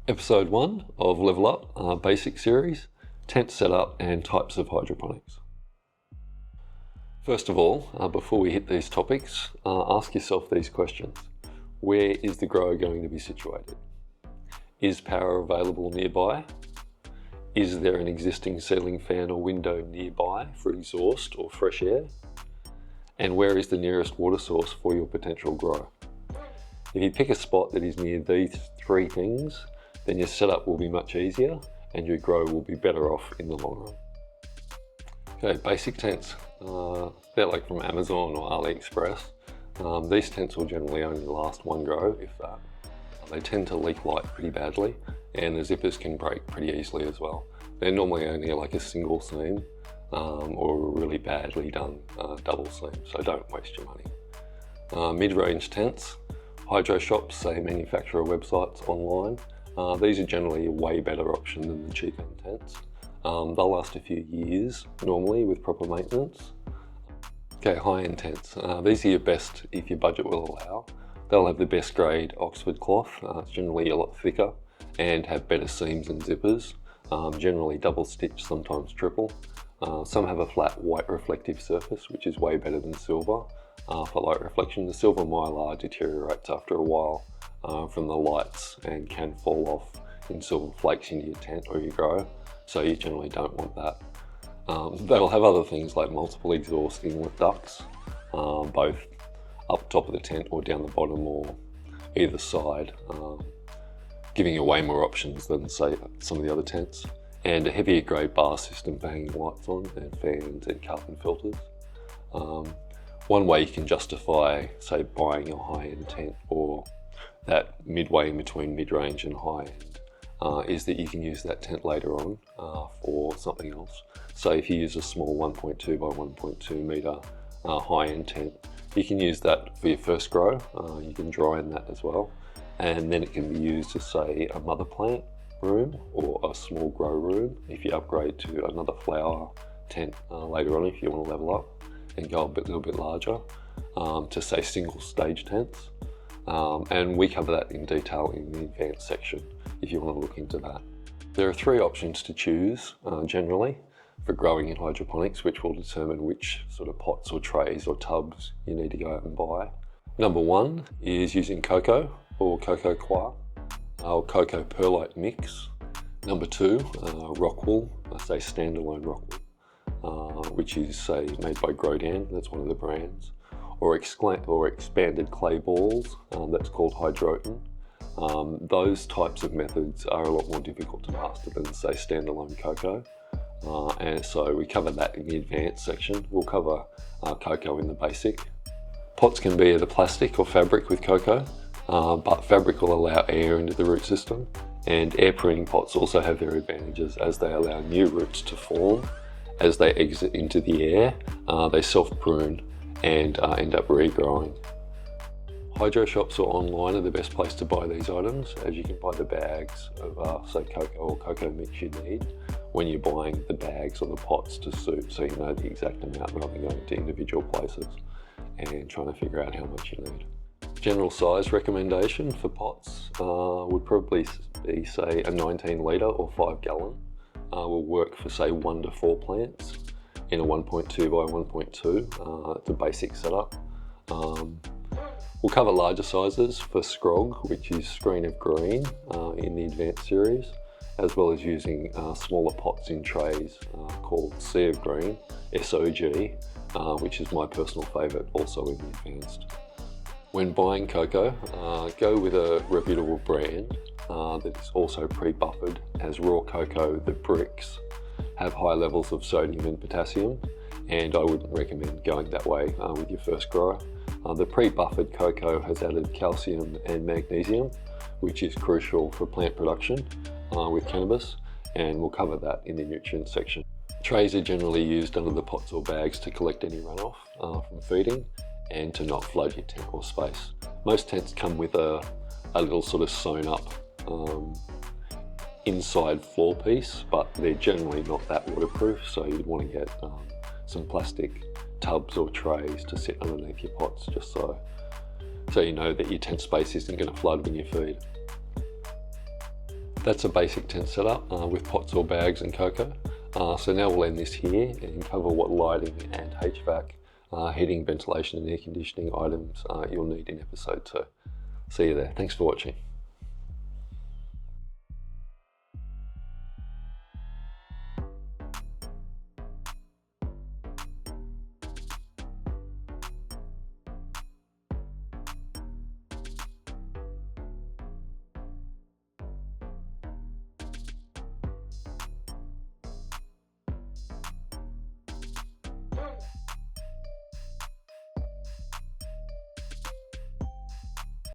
Episode 1 of Level Up Basic Series, Tent Setup and Types of Hydroponics. First of all, before we hit these topics, ask yourself these questions. Where is the grower going to be situated? Is power available nearby? Is there an existing ceiling fan or window nearby for exhaust or fresh air? And where is the nearest water source for your potential grow? If you pick a spot that is near these three things, then your setup will be much easier and your grow will be better off in the long run. Okay, basic tents. They're like from Amazon or AliExpress. These tents will generally only last one grow, if that. They tend to leak light pretty badly and the zippers can break pretty easily as well. They're normally only like a single seam or a really badly done double seam, so don't waste your money. Mid-range tents. Hydro shops, say manufacturer websites online. These are generally a way better option than the cheap end tents. They'll last a few years normally with proper maintenance. Okay, high-end tents. These are your best if your budget will allow. They'll have the best grade Oxford cloth. It's generally a lot thicker and have better seams and zippers. Generally double stitch, sometimes triple. Some have a flat white reflective surface, which is way better than silver. For light reflection, the silver mylar deteriorates after a while from the lights and can fall off in silver flakes into your tent or your grow, so you generally don't want that. They'll have other things like multiple exhaust inlet ducts, both up top of the tent or down the bottom or either side, giving you way more options than say some of the other tents, and a heavier grade bar system for hanging lights on and fans and carbon filters. One way you can justify, say, buying a high-end tent or that midway in between mid-range and high-end is that you can use that tent later on for something else. So if you use a small 1.2 by 1.2 meter high-end tent, you can use that for your first grow. You can dry in that as well. And then it can be used as, say, a mother plant room or a small grow room if you upgrade to another flower tent later on if you want to level up and go a little bit larger to, say, single stage tents. And we cover that in detail in the advanced section if you want to look into that. There are three options to choose generally for growing in hydroponics, which will determine which sort of pots or trays or tubs you need to go out and buy. Number one is using cocoa or cocoa coir or cocoa perlite mix. Number two, rock wool, say standalone rock wool. Which is, say, made by Grodan, that's one of the brands, or expanded clay balls, that's called Hydroton. Those types of methods are a lot more difficult to master than, say, standalone cocoa, and so we cover that in the advanced section. We'll cover cocoa in the basic. Pots can be either plastic or fabric with cocoa, but fabric will allow air into the root system, and air pruning pots also have their advantages as they allow new roots to form. As they exit into the air, they self-prune and end up regrowing. Hydro shops or online are the best place to buy these items, as you can buy the bags of say cocoa or cocoa mix you need when you're buying the bags or the pots to suit, so you know the exact amount rather than going to individual places and trying to figure out how much you need. General size recommendation for pots would probably be, say, a 19 litre or 5 gallon. Will work for, say, 1 to 4 plants in a 1.2 by 1.2. It's a basic setup. We'll cover larger sizes for Scrog, which is screen of green in the advanced series, as well as using smaller pots in trays called Sea of Green, SOG, which is my personal favourite, also in the advanced. When buying cocoa, go with a reputable brand that is also pre-buffered, as raw cocoa, the bricks, have high levels of sodium and potassium, and I wouldn't recommend going that way with your first grower. The pre-buffered cocoa has added calcium and magnesium, which is crucial for plant production with cannabis, and we'll cover that in the nutrient section. Trays are generally used under the pots or bags to collect any runoff from feeding and to not flood your tent or space. Most tents come with a little sort of sewn up inside floor piece, but they're generally not that waterproof, so you'd want to get some plastic tubs or trays to sit underneath your pots, just so you know that your tent space isn't going to flood when you feed. That's a basic tent setup with pots or bags and cocoa. So now we'll end this here and cover what lighting and HVAC, heating, ventilation and air conditioning items you'll need in episode 2. See you there. Thanks for watching.